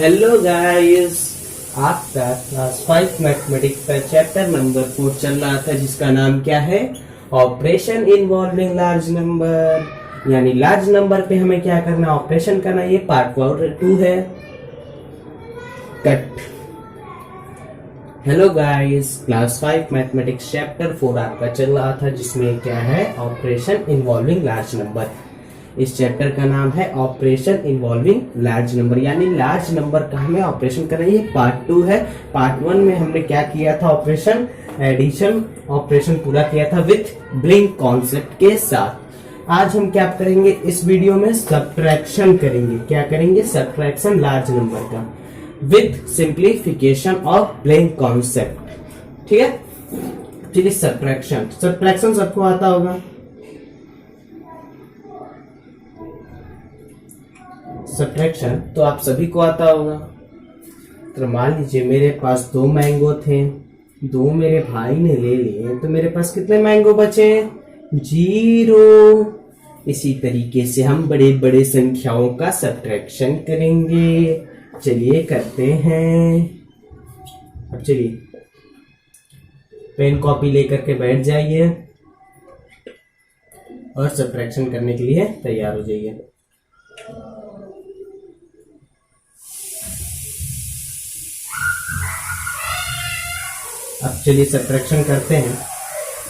Hello guys, आपका class 5 mathematics का chapter number 4 चल रहा था जिसका नाम क्या है, ऑपरेशन इन्वॉल्विंग लार्ज नंबर। यानी लार्ज नंबर पे हमें क्या करना, ऑपरेशन करना। ये पार्ट 2 है। Cut. Hello guys, class 5 mathematics chapter 4 आपका चल रहा था जिसमें क्या है, ऑपरेशन इन्वॉल्विंग लार्ज नंबर। इस चैप्टर का नाम है ऑपरेशन इन्वॉल्विंग लार्ज नंबर, यानी लार्ज नंबर का हमें ऑपरेशन करना है। ये पार्ट 2 है। पार्ट 1 में हमने क्या किया था, ऑपरेशन एडिशन ऑपरेशन पूरा किया था विथ ब्लिंक कॉन्सेप्ट के साथ। आज हम क्या करेंगे, इस वीडियो में सब्ट्रैक्शन करेंगे। क्या करेंगे, सब्ट्रैक्शन लार्ज नंबर का with simplification of blink concept. ठीक है, चलिए सब्ट्रैक्शन सबको आता होगा। सब्ट्रैक्शन तो आप सभी को आता होगा। तो मान लीजिए मेरे पास 2 मैंगो थे, 2 मेरे भाई ने ले लिए, तो मेरे पास कितने मैंगो बचे, 0। इसी तरीके से हम बड़े बड़े संख्याओं का सब्ट्रैक्शन करेंगे। चलिए करते हैं। अब चलिए पेन कॉपी लेकर के बैठ जाइए और सब्ट्रैक्शन करने के लिए तैयार हो जाइए। अब चलिए सब्ट्रैक्शन करते हैं।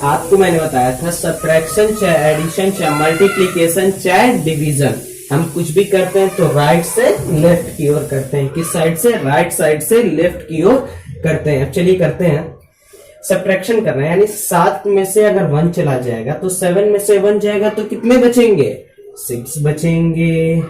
आपको मैंने बताया था सब्ट्रैक्शन चाहे एडिशन चाहे मल्टीप्लिकेशन चाहे डिवीजन, हम कुछ भी करते हैं तो राइट से लेफ्ट की ओर करते हैं। किस साइड से, राइट साइड से लेफ्ट की ओर करते हैं। अब चलिए करते हैं। सब्ट्रैक्शन करना है, यानी 7 में से अगर 1 चला जाएगा तो 7 में से 1 जाएगा तो कितने बचेंगे, 6 बचेंगे।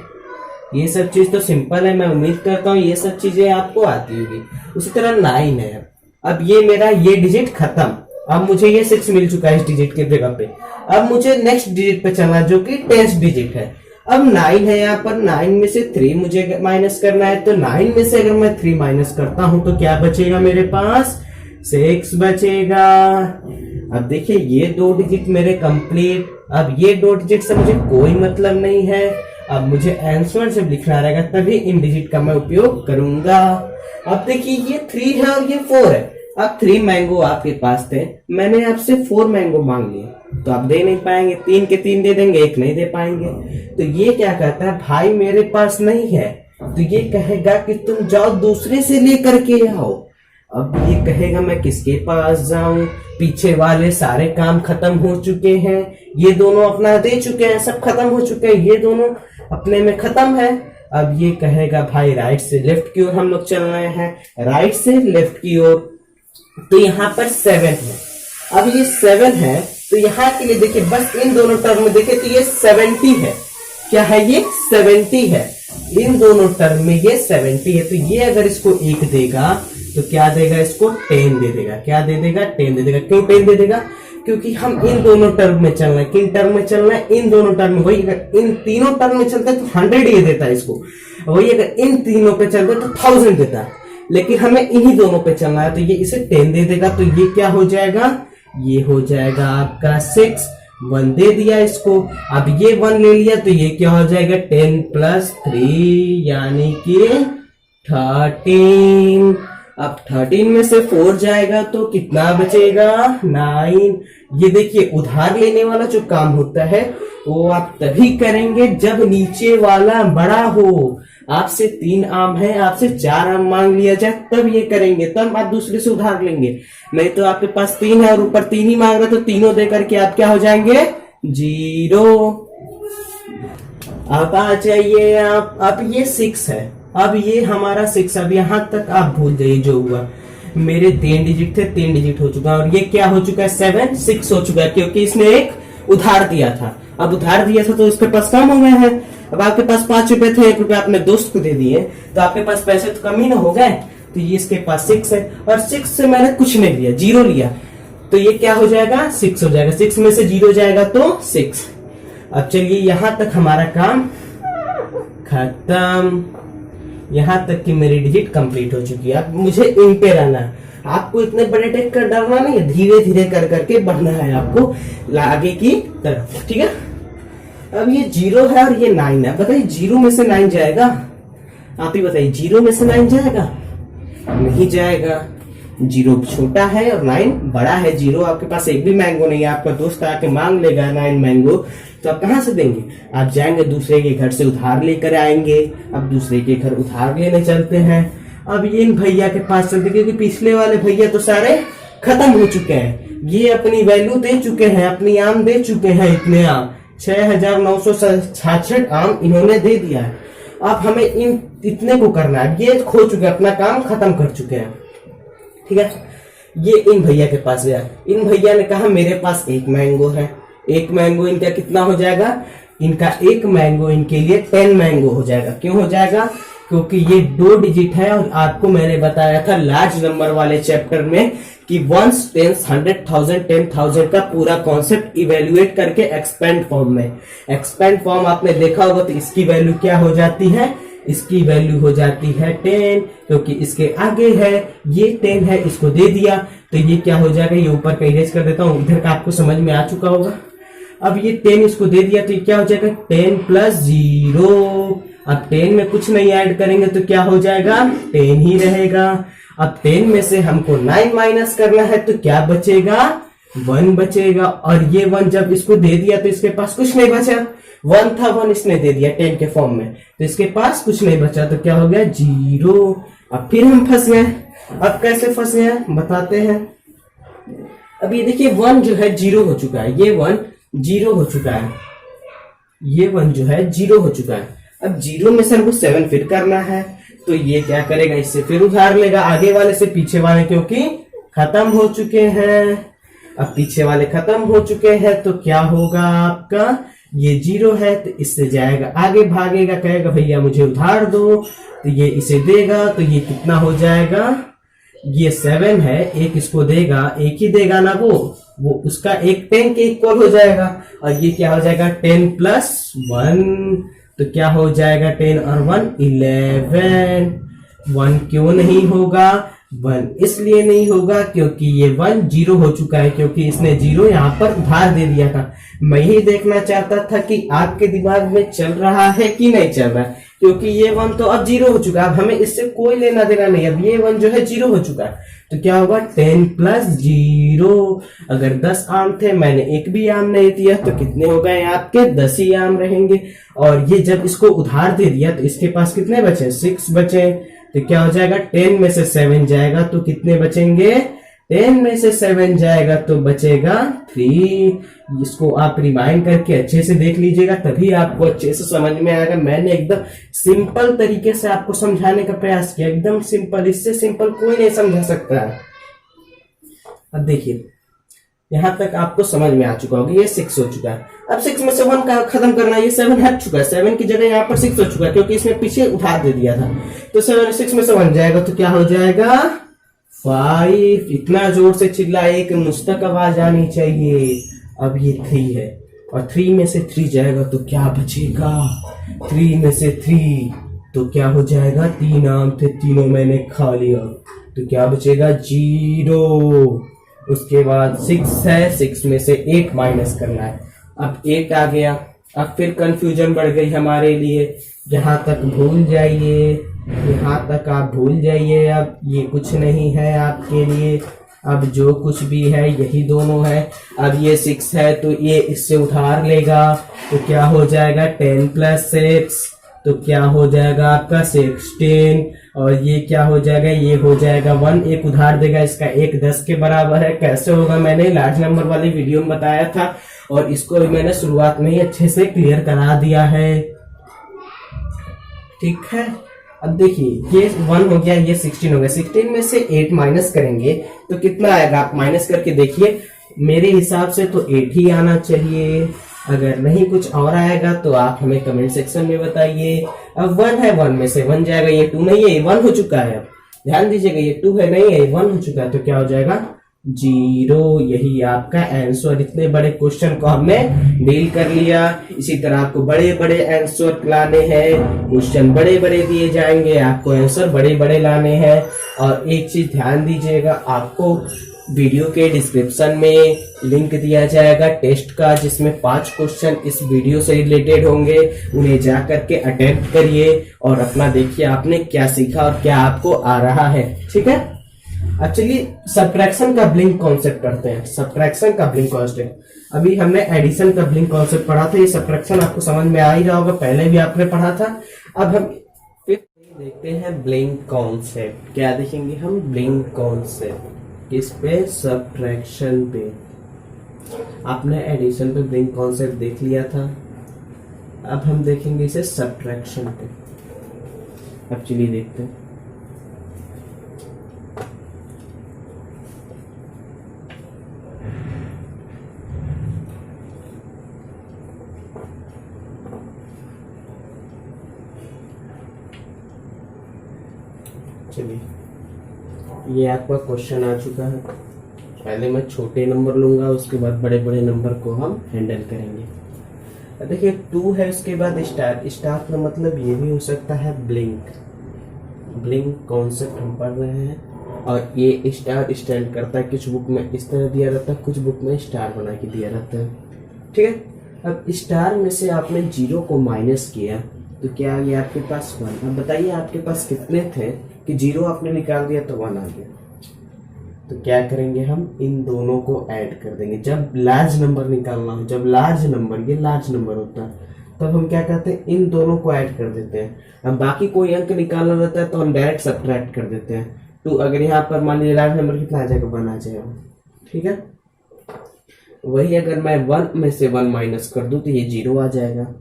ये सब चीज तो सिंपल है, मैं उम्मीद करता हूँ ये सब चीजें आपको आती होगी। उसी तरह 9 है। अब ये मेरा ये डिजिट खत्म, अब मुझे ये 6 मिल चुका है इस डिजिट के जगह पे। अब मुझे नेक्स्ट डिजिट पे चलना जो कि 10th डिजिट है। अब 9 है यहाँ पर, 9 में से 3 मुझे माइनस करना है, तो 9 में से अगर मैं 3 माइनस करता हूं तो क्या बचेगा मेरे पास, 6 बचेगा। अब देखिए ये 2 डिजिट मेरे कंप्लीट। अब ये 2 डिजिट से मुझे कोई मतलब नहीं है, अब मुझे आंसर जब लिखना रहेगा तभी इन डिजिट का मैं उपयोग करूंगा। अब देखिए ये 3 है और ये 4 है। अब 3 मैंगो आपके पास थे, मैंने आपसे 4 मैंगो मांग लिए तो आप दे नहीं पाएंगे, 3 के 3 दे देंगे, 1 नहीं दे पाएंगे। तो ये क्या कहता है, भाई मेरे पास नहीं है, तो ये कहेगा कि तुम जाओ दूसरे से लेकर के आओ। अब ये कहेगा मैं किसके पास जाऊं, पीछे वाले सारे काम खत्म हो चुके हैं, ये दोनों अपना दे चुके हैं, सब खत्म हो चुके हैं, ये दोनों अपने में खत्म है। अब ये कहेगा भाई राइट से लेफ्ट की ओर हम लोग चल रहे हैं, राइट से लेफ्ट की ओर। तो यहाँ पर 7 है। अब ये 7 है तो यहाँ के लिए देखिए बस इन दोनों टर्म में देखिए तो ये 70 है। क्या है, ये 70 है। इन दोनों टर्म में ये 70 है। तो ये अगर इसको 1 देगा तो क्या देगा, इसको 10 दे देगा। क्या दे देगा, 10 दे देगा। क्यों 10 दे देगा, क्योंकि हम इन दोनों टर्म में चल रहे हैं। किन टर्म में चल रहे हैं, इन दोनों टर्म में। वही अगर इन तीनों टर्म में चलता है तो 100 ये देता है इसको, वही अगर इन तीनों पे चलता है तो 1000 देता है। लेकिन हमें इन्हीं दोनों पे चलना है तो ये इसे 10 दे देगा। तो ये क्या हो जाएगा, ये हो जाएगा आपका 6। 1 दे दिया इसको, अब ये 1 ले लिया तो ये क्या हो जाएगा, 10 + 3 यानी कि 13। अब 13 में से 4 जाएगा तो कितना बचेगा, 9। ये देखिए उधार लेने वाला जो काम होता है वो आप तभी करेंगे जब नीचे वाला बड़ा हो। आपसे 3 आम है, आपसे 4 आम मांग लिया जाए तब ये करेंगे, तब आप दूसरे से उधार लेंगे। नहीं तो आपके पास 3 है और ऊपर 3 ही मांग रहा तो तीनों दे करके आप क्या हो जाएंगे, 0। अब आ जाइए आप। अब ये 6 है, अब ये हमारा 6। अब यहां तक आप भूल जाइए जो हुआ। मेरे 3 डिजिट थे, 3 डिजिट हो चुका है और ये क्या हो चुका है, 7 6 हो चुका है, क्योंकि इसने एक उधार दिया था। अब उधार दिया था तो इसके पास कम हो गए हैं। अब आपके पास 5 रुपए थे, 1 रुपया अपने दोस्त को दे दिए तो आपके पास पैसे तो कम ही ना हो गए। तो ये इसके पास 6 है और 6 से मैंने कुछ नहीं लिया, 0 लिया, तो ये क्या हो जाएगा, 6 हो जाएगा। 6 में से 0 जाएगा तो 6। अब चलिए यहां तक हमारा काम खत्म। यहां तक कि मेरी डिजिट कंप्लीट हो चुकी है। अब मुझे इन पे रहना है। आपको इतने बड़े टेक कर डरना नहीं है, धीरे धीरे कर करके बढ़ना है आपको आगे की तरफ। ठीक है, अब ये 0 है और ये 9 है। बताइए 0 में से 9 जाएगा, आप ही बताइए, 0 में से 9 जाएगा? नहीं जाएगा। 0 छोटा है और 9 बड़ा है। 0 आपके पास एक भी मैंगो नहीं है, आपका दोस्त आके मांग लेगा 9 मैंगो, तो आप कहाँ से देंगे? आप जाएंगे दूसरे के घर से उधार लेकर आएंगे। अब दूसरे के घर उधार लेने चलते हैं। अब ये इन भैया के पास चलते, क्योंकि पिछले वाले भैया तो सारे खत्म हो चुके हैं। ये अपनी वैल्यू दे चुके हैं, अपनी आम दे चुके हैं। इतने आम 6966 आम इन्होंने दे दिया है। अब हमें इन इतने को करना है। ये खो चुके हैं, अपना काम खत्म कर चुके हैं। ठीक है, ये इन भैया के पास गया। इन भैया ने कहा मेरे पास 1 मैंगो है। 1 मैंगो इनका कितना हो जाएगा? इनका 1 मैंगो इनके लिए 10 मैंगो हो जाएगा। क्यों हो जाएगा? क्योंकि ये 2 डिजिट है और आपको मैंने बताया था लार्ज नंबर वाले चैप्टर में कि 1, 10, 100,000, 10,000 का पूरा कॉन्सेप्ट इवेल्युएट करके एक्सपेंड फॉर्म में। एक्सपेंड फॉर्म आपने देखा होगा, तो इसकी वैल्यू क्या हो जाती है? इसकी वैल्यू हो जाती है 10, क्योंकि इसके आगे है, ये 10 है, इसको दे दिया, तो ये क्या हो जाएगा? ये ऊपर का इरेज कर देता हूं, इधर का आपको समझ में आ चुका होगा। अब ये 10 इसको दे दिया, तो ये क्या हो जाएगा? 10 + 0। अब 10 में कुछ नहीं ऐड करेंगे तो क्या हो जाएगा? 10 ही रहेगा। अब 10 में से हमको 9 माइनस करना है, तो क्या बचेगा? 1 बचेगा। और ये 1 जब इसको दे दिया तो इसके पास कुछ नहीं बचा। 1 था, 1 इसने दे दिया 10 के फॉर्म में, तो इसके पास कुछ नहीं बचा, तो क्या हो गया? 0। अब फिर हम फंस गए। अब कैसे फंसे हैं बताते हैं। अब ये देखिए 1 जो है 0 हो चुका है। ये 1 0 हो चुका है। ये 1 जो है 0 हो चुका है। अब 0 में से हमको 7 फिर करना है, तो ये क्या करेगा? इससे फिर उधार लेगा, आगे वाले से पीछे वाले, क्योंकि खत्म हो चुके हैं। अब पीछे वाले खत्म हो चुके हैं, तो क्या होगा आपका? ये 0 है, तो इससे जाएगा आगे, भागेगा, कहेगा भैया मुझे उधार दो, तो ये इसे देगा, तो ये कितना हो जाएगा? ये 7 है, एक इसको देगा, एक ही देगा ना, वो उसका एक 10 के इक्वल हो जाएगा। और ये क्या हो जाएगा? 10 + 1, तो क्या हो जाएगा? 10 और 1 11। 1 क्यों नहीं होगा? 1 इसलिए नहीं होगा क्योंकि ये 1 0 हो चुका है, क्योंकि इसने 0 यहाँ पर उधार दे दिया था। मैं ही देखना चाहता था कि आपके दिमाग में चल रहा है कि नहीं चल रहा है, क्योंकि ये 1 तो अब 0 हो चुका है। अब हमें इससे कोई लेना देना नहीं। अब ये 1 जो है 0 हो चुका है, तो क्या होगा? 10 + 0। अगर 10 आम थे, मैंने एक भी आम नहीं दिया, तो कितने हो गए आपके? 10 ही आम रहेंगे। और ये जब इसको उधार दे दिया, तो इसके पास कितने बचे? 6 बचे। तो क्या हो जाएगा? 10 में से 7 जाएगा, तो कितने बचेंगे? 10 में से 7 जाएगा तो बचेगा 3। इसको आप रिमाइंड करके अच्छे से देख लीजिएगा, तभी आपको अच्छे से समझ में आएगा। मैंने एकदम सिंपल तरीके से आपको समझाने का प्रयास किया, एकदम सिंपल, इससे सिंपल कोई नहीं समझा सकता है। अब देखिए, यहां तक आपको समझ में आ चुका होगा। ये 6 हो चुका है। अब 6 में से 1 का खत्म करना है। ये 7 हट चुका है, 7 की जगह यहाँ पर 6 हो चुका है, क्योंकि इसने पीछे उधार दे दिया था। तो 6 में से 1 जाएगा, तो क्या हो जाएगा? 5। इतना जोर से चिल्लाए कि मुझ तक आवाज आनी चाहिए। अब ये 3 है, और 3 में से 3 जाएगा, तो क्या बचेगा? 3 में से 3, तो क्या हो जाएगा? 3 आम थे, तीनों मैंने खा लिया, तो क्या बचेगा? 0। उसके बाद 6 है, 6 में से 8 माइनस करना है। अब 1 आ गया। अब फिर कंफ्यूजन बढ़ गई हमारे लिए। यहाँ तक भूल जाइए, यहाँ तक आप भूल जाइए। अब ये कुछ नहीं है आपके लिए। अब जो कुछ भी है यही दोनों है। अब ये 6 है, तो ये इससे उधार लेगा, तो क्या हो जाएगा? 10 + 6, तो क्या हो जाएगा आपका? 16। और ये क्या हो जाएगा? ये हो जाएगा 1। एक उधार देगा, इसका 1 10 के बराबर है। कैसे होगा मैंने लार्ज नंबर वाली वीडियो में बताया था, और इसको भी मैंने शुरुआत में ही अच्छे से क्लियर करा दिया है। ठीक है, अब देखिए ये 1 हो गया, ये 16 हो गया। 16 में से 8 माइनस करेंगे तो कितना आएगा? आप माइनस करके देखिए। मेरे हिसाब से तो 8 ही आना चाहिए। अगर नहीं कुछ और आएगा तो आप हमें कमेंट सेक्शन में बताइए। अब 1 है, 1 में से 1 जाएगा, ये 2 नहीं है, ये 1 हो चुका है। अब ध्यान दीजिएगा, ये 2 है, नहीं है, ये 1 हो चुका है, तो क्या हो जाएगा? जीरो, यही आपका आंसर। इतने बड़े क्वेश्चन को हमने डील कर लिया। इसी तरह आपको बड़े बड़े आंसर लाने हैं, क्वेश्चन बड़े बड़े दिए जाएंगे, आपको आंसर बड़े बड़े लाने हैं। और एक चीज ध्यान दीजिएगा, आपको वीडियो के डिस्क्रिप्शन में लिंक दिया जाएगा टेस्ट का, जिसमें 5 क्वेश्चन इस वीडियो से रिलेटेड होंगे। उन्हें जा करके अटेम्प्ट करिए और अपना देखिए आपने क्या सीखा और क्या आपको आ रहा है। ठीक है, अब चलिए सब्ट्रैक्शन का ब्लिंक कॉन्सेप्ट करते हैं। सब्ट्रैक्शन का ब्लिंक कॉन्सेप्ट, अभी हमने एडिशन का ब्लिंक कॉन्सेप्ट पढ़ा था। ये सब्ट्रैक्शन आपको समझ में आ ही रहा होगा, पहले भी आपने पढ़ा था। अब हम फिर देखते हैं ब्लिंक कॉन्सेप्ट। क्या देखेंगे हम? ब्लिंक कॉन्सेप्ट किस पे? सब्ट्रैक्शन पे। आपने एडिशन पे ब्लिंक कॉन्सेप्ट देख लिया था, अब हम देखेंगे इसे सब्ट्रैक्शन पे। अब चलिए देखते हैं। चलिए, ये आपका क्वेश्चन आ चुका है। पहले मैं छोटे नंबर लूंगा, उसके बाद बड़े बड़े नंबर को हम हैंडल करेंगे। देखिए 2 है, उसके बाद स्टार। स्टार का मतलब ये भी हो सकता है ब्लिंक। ब्लिंक कॉन्सेप्ट हम पढ़ रहे हैं, और ये स्टार स्टैंड करता है। कुछ बुक में इस तरह दिया रहता है, कुछ बुक में स्टार बना के दिया रहता है। ठीक है, अब स्टार में से आपने 0 को माइनस किया तो क्या आ गया आपके पास? 1। अब बताइए आपके पास कितने थे कि 0 आपने निकाल दिया तो 1 आ गया। तो क्या करेंगे हम? इन दोनों को ऐड कर देंगे। जब लार्ज नंबर निकालना हो, जब लार्ज नंबर, ये लार्ज नंबर होता है, तब हम क्या करते हैं? इन दोनों को ऐड कर देते हैं। अब बाकी कोई अंक निकालना रहता है तो हम डायरेक्ट सब्ट्रैक्ट कर देते हैं। तो अगर यहाँ पर मान लीजिए लार्ज नंबर कितना आ जाएगा? 1 आ जाएगा। ठीक है, वही अगर मैं 1 में से 1 माइनस कर दूं तो ये 0 आ जाएगा।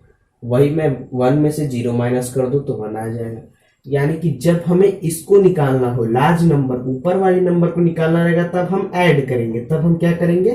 वही मैं 1 में से 0 माइनस कर दूं तो 1 आ जाएगा। यानी कि जब हमें इसको निकालना हो, लार्ज नंबर, ऊपर वाले नंबर को निकालना रहेगा, तब हम ऐड करेंगे। तब हम क्या करेंगे?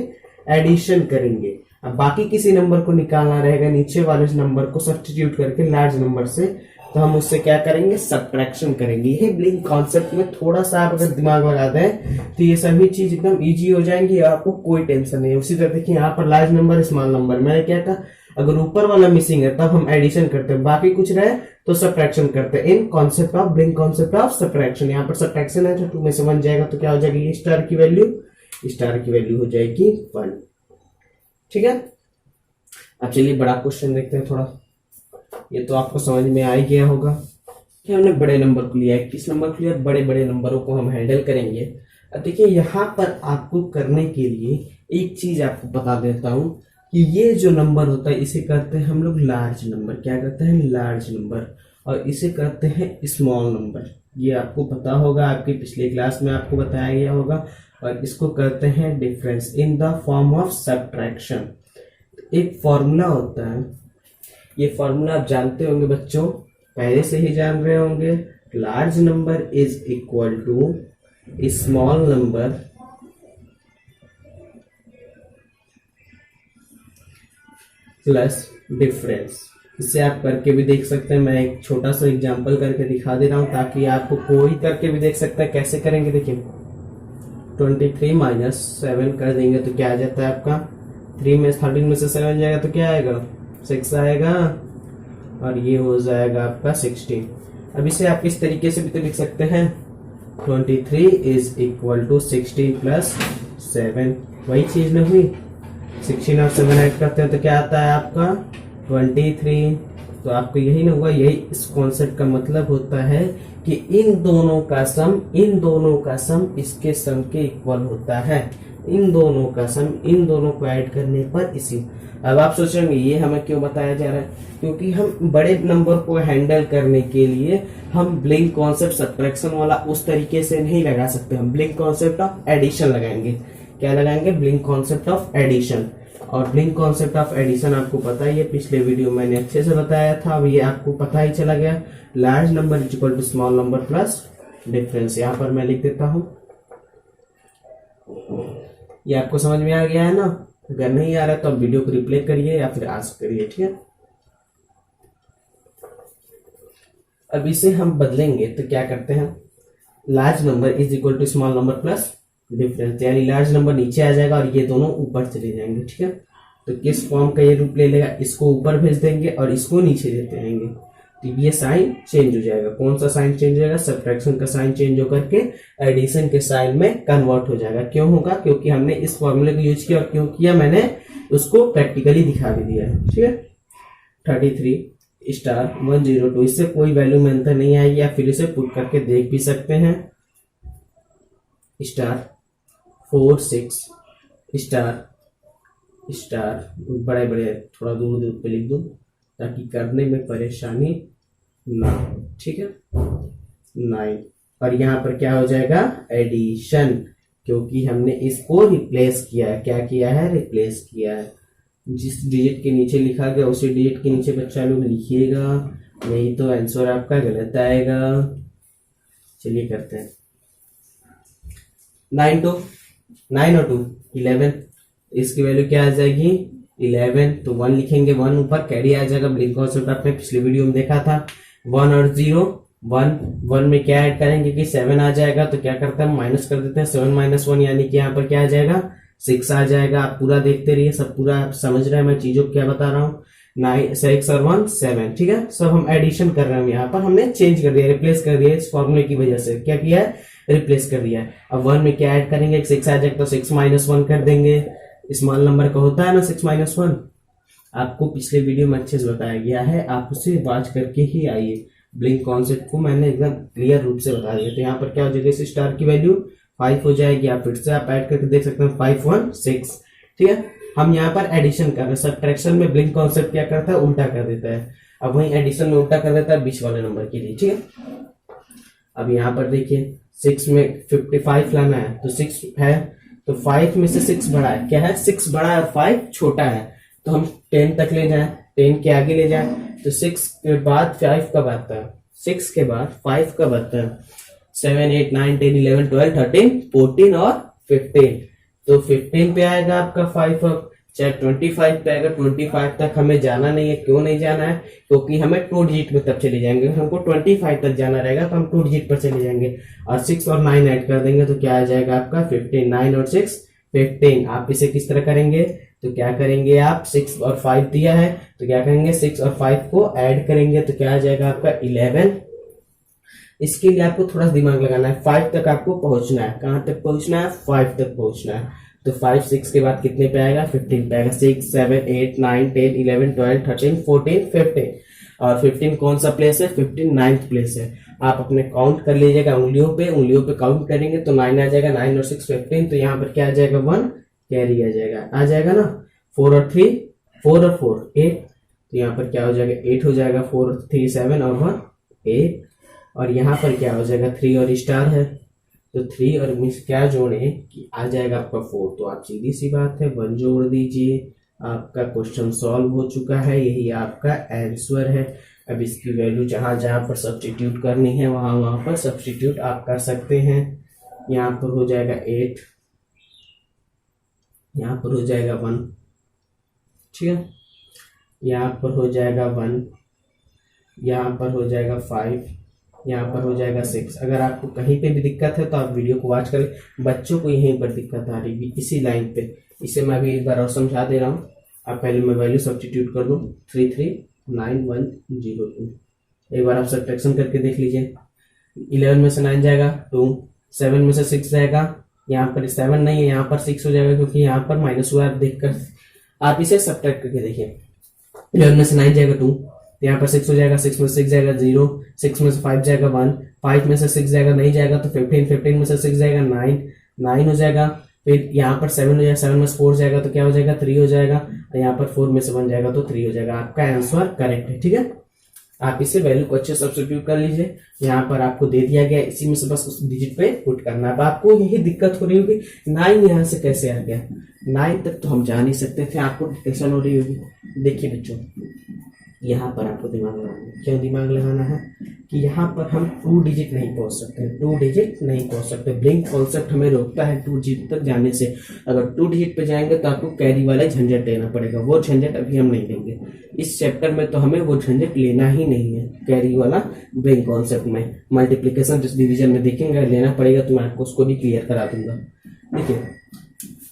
एडिशन करेंगे। अब बाकी किसी नंबर को निकालना रहेगा, नीचे वाले नंबर को सब्स्टिट्यूट करके लार्ज नंबर से, तो हम उससे क्या करेंगे? सब्ट्रैक्शन करेंगे। यही ब्लिंक कॉन्सेप्ट में थोड़ा सा आप अगर दिमाग लगा दें तो ये सभी चीज एकदम इजी हो जाएंगी, आपको कोई टेंशन नहीं है। उसी तरह देखिए यहाँ पर लार्ज नंबर, स्मॉल नंबर, मैंने क्या कहा? अगर ऊपर वाला मिसिंग है तब हम एडिशन करते हैं, बाकी कुछ रहे तो सब्ट्रैक्शन करते हैं। इन concept of blink concept of subtraction. यहाँ पर सब्ट्रैक्शन है तो 2 में से 1 जाएगा तो क्या हो जाएगी? स्टार की वैल्यू हो जाएगी 1। ठीक है, अब चलिए बड़ा क्वेश्चन देखते हैं थोड़ा। ये तो आपको समझ में आ ही गया होगा कि हमने बड़े नंबर को लिया है। किस नंबर को लिया? बड़े बड़े नंबरों को हम हैंडल करेंगे। अब देखिए यहाँ पर आपको करने के लिए एक चीज आपको बता देता हूं कि ये जो नंबर होता है इसे करते हैं हम लोग लार्ज नंबर। क्या करते हैं? Large number. और इसे करते हैं स्मॉल नंबर। ये आपको पता होगा, आपके पिछले क्लास में आपको बताया गया होगा। और इसको करते हैं difference in the form of subtraction. एक फॉर्मूला होता है, ये फॉर्मूला आप जानते होंगे बच्चों, पहले से ही जान रहे होंगे। Large number is equal to small number plus difference. इससे आप करके भी देख सकते हैं। मैं एक छोटा सा एग्जांपल करके दिखा दे रहा हूं ताकि आपको कोई करके भी देख सकता है। कैसे करेंगे? देखिए 23 माइनस 7 कर देंगे तो क्या आ जाता है आपका? 3 में 13 में से 7 जाएगा तो क्या आएगा? 6 आएगा। और ये हो जाएगा आपका 16। अब इसे आप इस तरीके से भी तो लिख सकते हैं, 23 इज इक्वल टू 16 प्लस 7। वही चीज में हुई। 16 और 7 ऐड करते हैं तो क्या आता है आपका? 23। तो आपको यही ना हुआ। यही इस कॉन्सेप्ट का मतलब होता है कि इन दोनों का सम इसके सम के इक्वल होता है। इन दोनों का सम, इन दोनों को ऐड करने पर इसी। अब आप सोच रहे होंगे ये हमें क्यों बताया जा रहा है? क्योंकि हम बड़े नंबर को हैंडल करने के लिए हम ब्लिंक कॉन्सेप्ट सब्ट्रैक्शन वाला उस तरीके से नहीं लगा सकते। हम ब्लिंक कॉन्सेप्ट ऑफ एडिशन लगाएंगे। क्या लगाएंगे? Blink concept of addition. और ब्लिंक कॉन्सेप्ट ऑफ एडिशन आपको पता ही है, पिछले वीडियो मैंने अच्छे से बताया था। अब ये आपको पता ही चला गया। Large number is equal to small number plus difference. यहाँ पर मैं लिख देता हूं। ये आपको समझ में आ गया है ना? अगर नहीं आ रहा तो आप वीडियो को रिप्ले करिए या फिर आस्क करिए। ठीक है, अब इसे हम बदलेंगे तो क्या करते हैं? Large number is equal to small number plus difference, यानी लार्ज नंबर नीचे आ जाएगा और ये दोनों ऊपर चले जाएंगे। ठीक है, तो किस फॉर्म का ये रूप ले लेगा, इसको ऊपर भेज देंगे और इसको नीचे देते रहेंगे, तो ये साइन चेंज हो जाएगा। कौन सा साइन चेंज हो जाएगा, सब्ट्रैक्शन का साइन चेंज होकर के एडिशन के साइन में कन्वर्ट हो जाएगा। क्यों होगा, क्योंकि हमने इस फॉर्मूले को यूज किया, और क्यों किया मैंने उसको प्रैक्टिकली दिखा भी दिया है। ठीक है, 33 स्टार 102, इससे कोई वैल्यू में अंतर नहीं आएगी, या फिर इसे पुट करके देख भी सकते हैं। स्टार 46 स्टार बड़े बड़े थोड़ा दूर दूर पे लिख दूं ताकि करने में परेशानी ना हो। ठीक है, 9, और यहाँ पर क्या हो जाएगा, एडिशन, क्योंकि हमने इसको रिप्लेस किया है। क्या किया है, रिप्लेस किया है। जिस डिजिट के नीचे लिखा गया उसी डिजिट के नीचे बच्चा लोग लिखिएगा, नहीं तो आंसर आपका गलत आएगा। चलिए करते हैं। 9 और 2 11, इसकी वैल्यू क्या आ जाएगी, 11, तो 1 लिखेंगे, 1 ऊपर कैरी आ जाएगा। ब्लिंक कॉन्सेप्ट आपने पिछले वीडियो में देखा था। 1 और 0 1 में क्या ऐड करेंगे कि 7 आ जाएगा, तो क्या करते हैं, माइनस कर देते हैं। 7 माइनस 1 यानी कि यहाँ पर क्या आ जाएगा, 6 आ जाएगा। आप पूरा देखते रहिए, सब पूरा आप समझ रहे हैं मैं चीजों को क्या बता रहा हूँ। 9 6 और 1 7। ठीक है, सब हम एडिशन कर रहे हैं। यहाँ पर हमने चेंज कर दिया, रिप्लेस कर दिया इस फॉर्मूले की वजह से। क्या किया है, रिप्लेस कर दिया है। अब 1 में क्या ऐड करेंगे, 6 आ जाएगा, तो 6 माइनस 1 कर देंगे। स्मॉल नंबर का होता है ना 6 माइनस 1, आपको पिछले वीडियो में अच्छे से बताया गया है, आप उसे वॉच करके ही आइए। ब्लिंक कॉन्सेप्ट को मैंने एकदम क्लियर रूप से बता दिया। तो यहाँ पर क्या हो जाएगा, इस स्टार की वैल्यू 5 हो जाएगी। आप फिर से आप ऐड करके देख सकते हैं, 5 1 6। ठीक है, हम यहाँ पर एडिशन कर रहे हैं। सब्ट्रैक्शन में ब्लिंक कॉन्सेप्ट क्या करता है, उल्टा कर देता है। अब वही एडिशन में उल्टा कर देता है बीच वाले नंबर के लिए। ठीक है, अब यहाँ पर देखिए 6 में 55 लाना है, तो 6 है, तो 5 में से 6 बड़ा है। क्या है, 6 बड़ा है, 5 छोटा है, तो हम 10 तक ले जाएं, 10 के आगे ले जाएं, तो 6 के बाद 5 कब आता है, 6 के बाद 5 कब आता है, 7 8 9 10 11 12 13 14 और 15। तो 15 पे आएगा आपका 5, अब चाहे 25 पे आएगा। 25 तक हमें जाना नहीं है। क्यों नहीं जाना है, क्योंकि हमें 2 डिजिट में तब चले जाएंगे। हमको 25 तक जाना रहेगा तो हम 2 डिजिट पर चले जाएंगे, और 6 और 9 ऐड कर देंगे, तो क्या आ जाएगा आपका 15। 9 और 6 15। आप इसे किस तरह करेंगे, तो क्या करेंगे आप, 6 और 5 दिया है, तो क्या करेंगे, 6 और 5 को ऐड करेंगे, तो क्या आ जाएगा आपका 11। इसके लिए आपको थोड़ा दिमाग लगाना है। 5 तक आपको पहुंचना है। कहां तक पहुंचना है, 5 तक पहुंचना है। तो 5 6 के बाद कितने पे आएगा, 15 पे आएगा। 6 7 8 9 10 11 12 13 14 15। और 15 कौन सा प्लेस है, 15 9th प्लेस है। आप अपने काउंट कर लीजिएगा उंगलियों पे काउंट करेंगे तो 9 आ जाएगा। 9 और 6 15, तो यहाँ पर क्या आ जाएगा, 1 कैरी आ जाएगा ना। 4 और 3 4 और 4 8, तो यहाँ पर क्या हो जाएगा, 8 हो जाएगा। 4 और 3 7 और 1 8, और यहाँ पर क्या हो जाएगा, 3 और स्टार है, तो 3 और मिस क्या जोड़े कि आ जाएगा आपका 4। तो आप सीधी सी बात है 1 जोड़ दीजिए, आपका क्वेश्चन सॉल्व हो चुका है। यही आपका आंसर है। अब इसकी वैल्यू जहां जहां पर सब्स्टिट्यूट करनी है वहां पर सब्स्टिट्यूट आप कर सकते हैं। यहाँ पर हो जाएगा 8, यहाँ पर हो जाएगा 1, ठीक है, यहाँ पर हो जाएगा 1, यहाँ पर हो जाएगा 5, यहाँ पर हो जाएगा 6। अगर आपको कहीं पे भी दिक्कत है तो आप वीडियो को वॉच करें। बच्चों को यहीं पर दिक्कत आ रही है इसी लाइन पे, इसे मैं अभी एक बार और समझा दे रहा हूँ। आप पहले मैं वैल्यू सब्स्टिट्यूट कर दूँ, 339102। एक बार आप सब्ट्रैक्शन करके देख लीजिए। 11 में से 9 जाएगा 2, 7 में से 6 जाएगा, यहाँ पर 7 नहीं है, यहाँ पर 6 हो जाएगा क्योंकि यहाँ पर माइनस हुआ। आप देखकर आप इसे सब्ट्रैक्ट करके देखिए। 11 में से 9 जाएगा 2, यहाँ पर 6 हो जाएगा, 6 में से 6 जाएगा 0, 6 में से 5 जाएगा 1, 5 में से 6 जाएगा नहीं जाएगा तो 15, 15 में से 6 जाएगा 9, 9 हो जाएगा। फिर यहाँ पर 7 हो जाएगा, 7 में से 4 जाएगा तो क्या हो जाएगा 3 हो जाएगा, और यहाँ पर 4 में से 1 जाएगा तो 3 हो जाएगा। आपका आंसर करेक्ट है, ठीक है। आप इसे वैल्यू को अच्छे सब्स्टिट्यूट कर लीजिए। यहाँ पर आपको दे दिया गया, इसी में से बस उस डिजिट पे पुट करना है। अब आपको यही दिक्कत हो रही होगी 9 यहाँ से कैसे आ गया, 9 तक तो हम जा नहीं सकते थे, आपको टेंशन हो रही होगी। देखिए बच्चों, यहाँ पर आपको दिमाग लगाना है। क्यों दिमाग लगाना है कि यहाँ पर हम 2 डिजिट नहीं पहुंच सकते, 2 डिजिट नहीं पहुंच सकते। ब्लिंक कॉन्सेप्ट हमें रोकता है 2 डिजिट तक जाने से। अगर 2 डिजिट पे जाएंगे तो आपको कैरी वाला झंझट लेना पड़ेगा, वो झंझट अभी हम नहीं लेंगे इस चैप्टर में। तो हमें वो झंझट लेना ही नहीं है कैरी वाला ब्लिंक कॉन्सेप्ट में। मल्टीप्लीकेशन डिवीजन में देखेंगे लेना पड़ेगा तो मैं आपको उसको भी क्लियर करा दूंगा। देखिए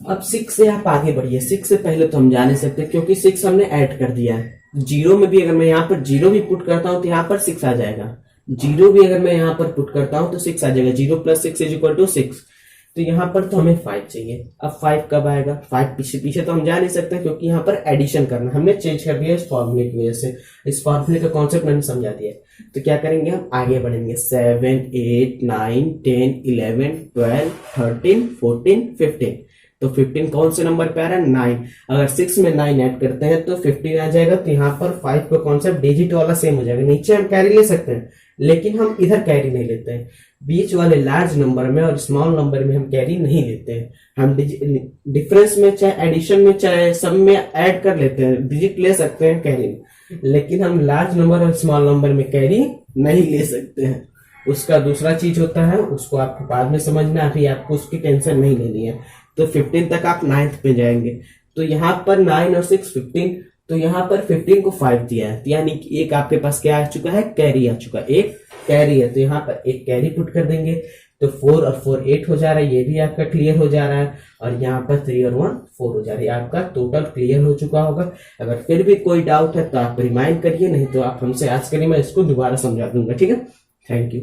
अब 6 से आप आगे बढ़िए। 6 से पहले तो हम जा नहीं सकते क्योंकि 6 हमने ऐड कर दिया है। जीरो में भी अगर मैं यहाँ पर जीरो भी पुट करता हूं तो यहाँ पर 6 आ जाएगा। जीरो भी अगर मैं यहाँ पर पुट करता हूं तो 6 आ जाएगा। 0 + 6 = 6। तो यहाँ पर तो हमें 5 चाहिए। अब 5 कब आएगा? 5 पीछे पीछे तो हम जा नहीं सकते क्योंकि यहाँ पर एडिशन करना हमने चेंज कर दिया इस फॉर्मूले की वजह से। इस फॉर्मूले का कॉन्सेप्ट मैंने समझा दिया। तो क्या करेंगे हम आगे बढ़ेंगे। 7 8 9 10 11 12 13 14 15। तो 15 कौन से नंबर पे आ रहा है? 9। अगर 6 में 9 ऐड करते हैं तो 15 आ जाएगा। तो यहाँ पर 5 का कॉन्सेप्ट डिजिट वाला सेम हो जाएगा। नीचे हम कैरी ले सकते हैं लेकिन हम इधर कैरी नहीं लेते हैं। बीच वाले लार्ज नंबर में और स्मॉल नंबर में हम कैरी नहीं लेते हैं। हम डिफरेंस में चाहे एडिशन में चाहे सब में ऐड कर लेते हैं, डिजिट ले सकते हैं कैरी में, लेकिन हम लार्ज नंबर और स्मॉल नंबर में कैरी नहीं ले सकते हैं। उसका दूसरा चीज होता है, उसको आपको बाद में समझना, अभी आपको उसकी टेंशन नहीं लेनी है। तो 15 तक आप 9th पे जाएंगे। तो यहाँ पर 9 और 6 15। तो यहाँ पर 15 को 5 दिया है, यानी कि एक आपके पास क्या आ चुका है? कैरी आ चुका है। एक कैरी है तो यहाँ पर एक कैरी पुट कर देंगे। तो 4 और 4 8 हो जा रहा है। ये भी आपका क्लियर हो जा रहा है। और यहाँ पर 3 और 1 4 हो जा रही है। आपका टोटल क्लियर हो चुका होगा। अगर फिर भी कोई डाउट है तो आप रिमाइंड करिए, नहीं तो आप हमसे आज करिए, मैं इसको दोबारा समझा दूंगा। ठीक है, थैंक यू।